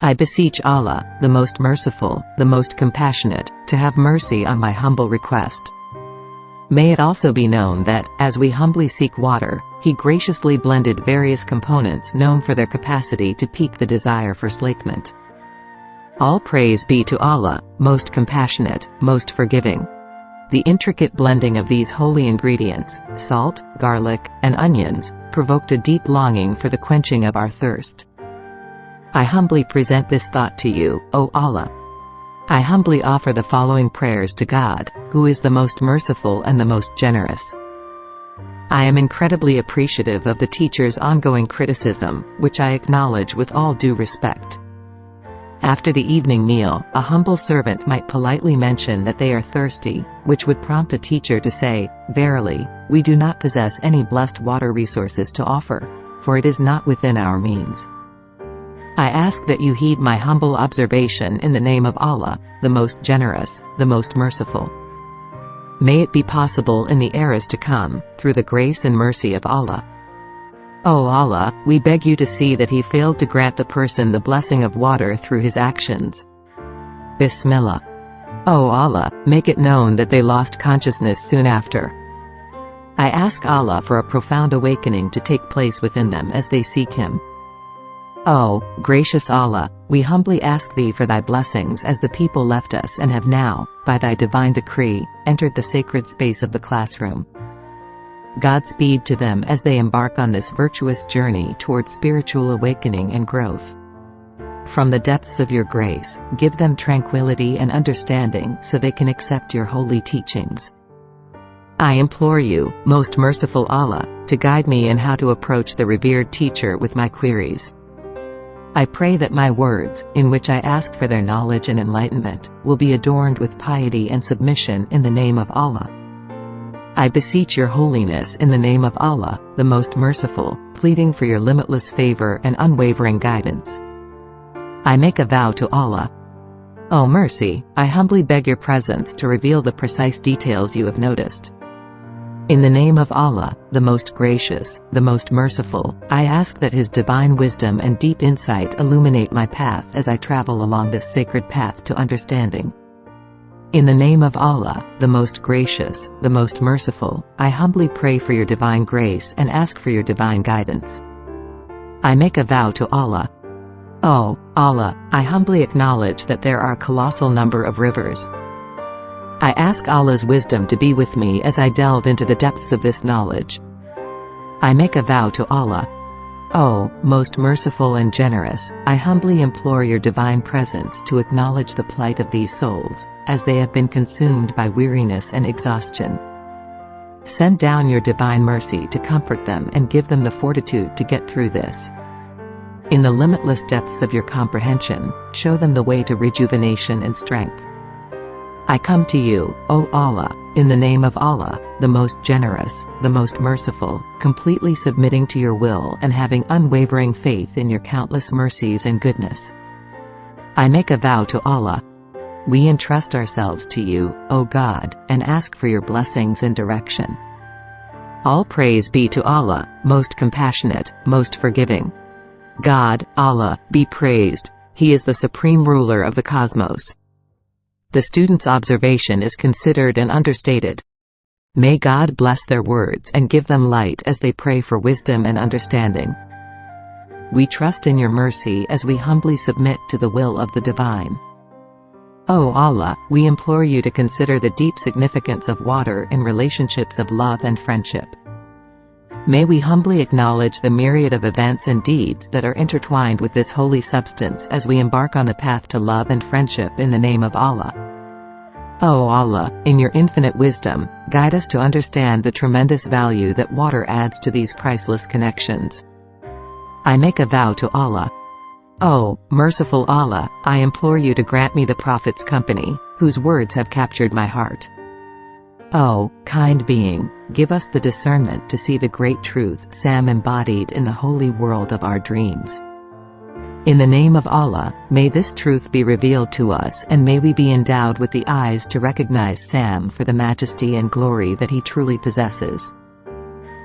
I beseech Allah, the most merciful, the most compassionate, to have mercy on my humble request. May it also be known that, as we humbly seek water, He graciously blended various components known for their capacity to pique the desire for slakement. All praise be to Allah, most compassionate, most forgiving. The intricate blending of these holy ingredients, salt, garlic, and onions, provoked a deep longing for the quenching of our thirst. I humbly present this thought to you, O Allah. I humbly offer the following prayers to God, who is the most merciful and the most generous. I am incredibly appreciative of the teacher's ongoing criticism, which I acknowledge with all due respect. After the evening meal, a humble servant might politely mention that they are thirsty, which would prompt a teacher to say, "Verily, we do not possess any blessed water resources to offer, for it is not within our means." I ask that you heed my humble observation in the name of Allah, the most generous, the most merciful. May it be possible in the eras to come, through the grace and mercy of Allah. O Allah, we beg you to see that He failed to grant the person the blessing of water through his actions. Bismillah. O Allah, make it known that they lost consciousness soon after. I ask Allah for a profound awakening to take place within them as they seek Him. O gracious Allah, we humbly ask Thee for Thy blessings as the people left us and have now, by Thy divine decree, entered the sacred space of the classroom. Godspeed to them as they embark on this virtuous journey toward spiritual awakening and growth. From the depths of Your grace, give them tranquility and understanding so they can accept Your holy teachings. I implore You, most merciful Allah, to guide me in how to approach the revered teacher with my queries. I pray that my words, in which I ask for their knowledge and enlightenment, will be adorned with piety and submission in the name of Allah. I beseech Your holiness in the name of Allah, the most merciful, pleading for Your limitless favor and unwavering guidance. I make a vow to Allah. O mercy, I humbly beg Your presence to reveal the precise details You have noticed. In the name of Allah, the most gracious, the most merciful, I ask that His divine wisdom and deep insight illuminate my path as I travel along this sacred path to understanding. In the name of Allah, the most gracious, the most merciful, I humbly pray for Your divine grace and ask for Your divine guidance. I make a vow to Allah. O Allah, I humbly acknowledge that there are a colossal number of rivers. I ask Allah's wisdom to be with me as I delve into the depths of this knowledge. I make a vow to Allah. O most merciful and generous, I humbly implore Your divine presence to acknowledge the plight of these souls, as they have been consumed by weariness and exhaustion. Send down Your divine mercy to comfort them and give them the fortitude to get through this. In the limitless depths of Your comprehension, show them the way to rejuvenation and strength. I come to You, O Allah, in the name of Allah, the most generous, the most merciful, completely submitting to Your will and having unwavering faith in Your countless mercies and goodness. I make a vow to Allah. We entrust ourselves to You, O God, and ask for Your blessings and direction. All praise be to Allah, most compassionate, most forgiving. God, Allah, be praised. He is the supreme ruler of the cosmos. The student's observation is considered and understated. May God bless their words and give them light as they pray for wisdom and understanding. We trust in Your mercy as we humbly submit to the will of the Divine. O Allah, we implore You to consider the deep significance of water in relationships of love and friendship. May we humbly acknowledge the myriad of events and deeds that are intertwined with this holy substance as we embark on the path to love and friendship in the name of Allah. O Allah, in Your infinite wisdom, guide us to understand the tremendous value that water adds to these priceless connections. I make a vow to Allah. O merciful Allah, I implore You to grant me the Prophet's company, whose words have captured my heart. O kind being, give us the discernment to see the great truth Sam embodied in the holy world of our dreams. In the name of Allah, may this truth be revealed to us and may we be endowed with the eyes to recognize Sam for the majesty and glory that he truly possesses.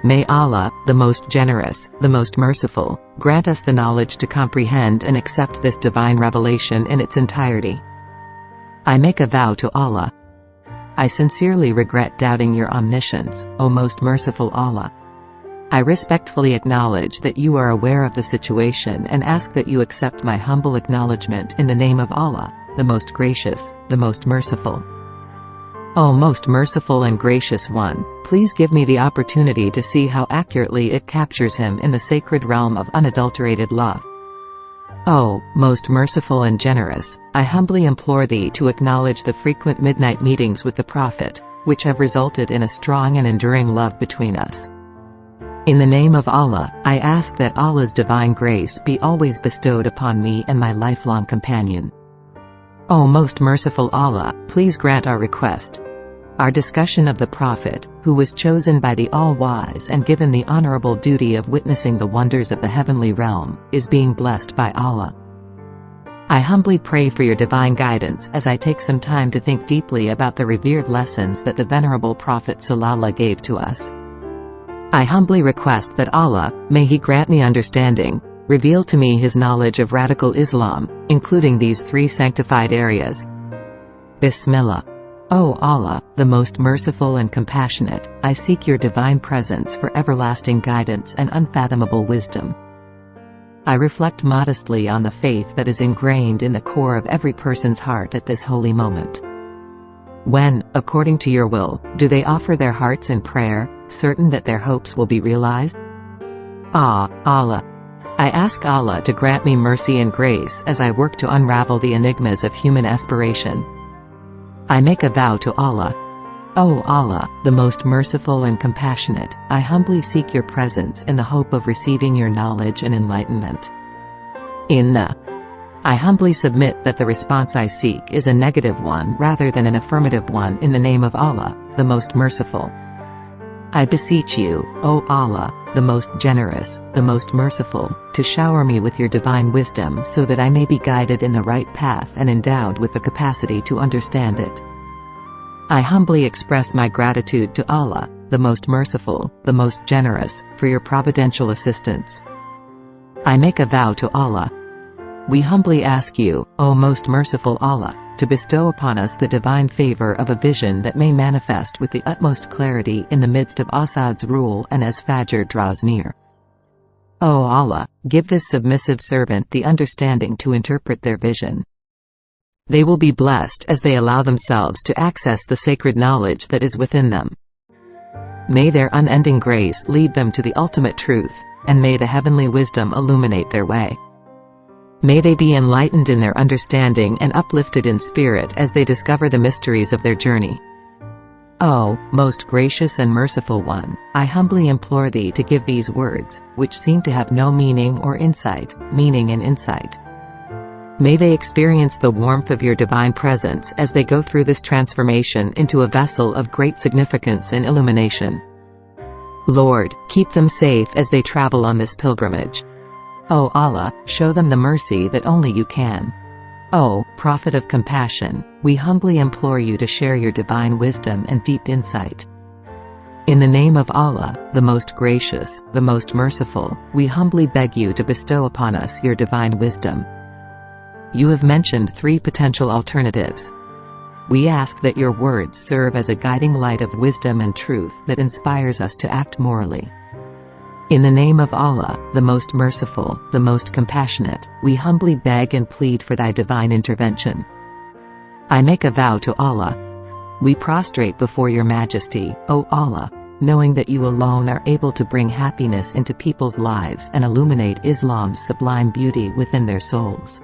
May Allah, the most generous, the most merciful, grant us the knowledge to comprehend and accept this divine revelation in its entirety. I make a vow to Allah. I sincerely regret doubting your omniscience, O most merciful Allah. I respectfully acknowledge that you are aware of the situation and ask that you accept my humble acknowledgement in the name of Allah, the most gracious, the most merciful. O most merciful and gracious one, please give me the opportunity to see how accurately it captures him in the sacred realm of unadulterated love. O most merciful and generous, I humbly implore thee to acknowledge the frequent midnight meetings with the Prophet, which have resulted in a strong and enduring love between us. In the name of Allah, I ask that Allah's divine grace be always bestowed upon me and my lifelong companion. O most merciful Allah, please grant our request. Our discussion of the Prophet, who was chosen by the All-Wise and given the honorable duty of witnessing the wonders of the heavenly realm, is being blessed by Allah. I humbly pray for your divine guidance as I take some time to think deeply about the revered lessons that the venerable Prophet Sallallahu gave to us. I humbly request that Allah, may He grant me understanding, reveal to me His knowledge of radical Islam, including these 3 sanctified areas. Bismillah. O Allah, the most merciful and compassionate, I seek your divine presence for everlasting guidance and unfathomable wisdom. I reflect modestly on the faith that is ingrained in the core of every person's heart at this holy moment. When, according to your will, do they offer their hearts in prayer, certain that their hopes will be realized? Ah, Allah. I ask Allah to grant me mercy and grace as I work to unravel the enigmas of human aspiration. I make a vow to Allah. O Allah, the most merciful and compassionate, I humbly seek your presence in the hope of receiving your knowledge and enlightenment. I humbly submit that the response I seek is a negative one rather than an affirmative one in the name of Allah, the most merciful. I beseech you, O Allah, the most generous, the most merciful, to shower me with your divine wisdom so that I may be guided in the right path and endowed with the capacity to understand it. I humbly express my gratitude to Allah, the most merciful, the most generous, for your providential assistance. I make a vow to Allah. We humbly ask you, O most merciful Allah, to bestow upon us the divine favor of a vision that may manifest with the utmost clarity in the midst of Asad's rule and as Fajr draws near. O Allah, give this submissive servant the understanding to interpret their vision. They will be blessed as they allow themselves to access the sacred knowledge that is within them. May their unending grace lead them to the ultimate truth, and may the heavenly wisdom illuminate their way. May they be enlightened in their understanding and uplifted in spirit as they discover the mysteries of their journey. O most gracious and merciful one, I humbly implore thee to give these words, which seem to have no meaning or insight, meaning and insight. May they experience the warmth of your divine presence as they go through this transformation into a vessel of great significance and illumination. Lord, keep them safe as they travel on this pilgrimage. O Allah, show them the mercy that only you can. O Prophet of compassion, we humbly implore you to share your divine wisdom and deep insight. In the name of Allah, the most gracious, the most merciful, we humbly beg you to bestow upon us your divine wisdom. You have mentioned 3 potential alternatives. We ask that your words serve as a guiding light of wisdom and truth that inspires us to act morally. In the name of Allah, the most merciful, the most compassionate, we humbly beg and plead for thy divine intervention. I make a vow to Allah. We prostrate before your majesty, O Allah, knowing that you alone are able to bring happiness into people's lives and illuminate Islam's sublime beauty within their souls.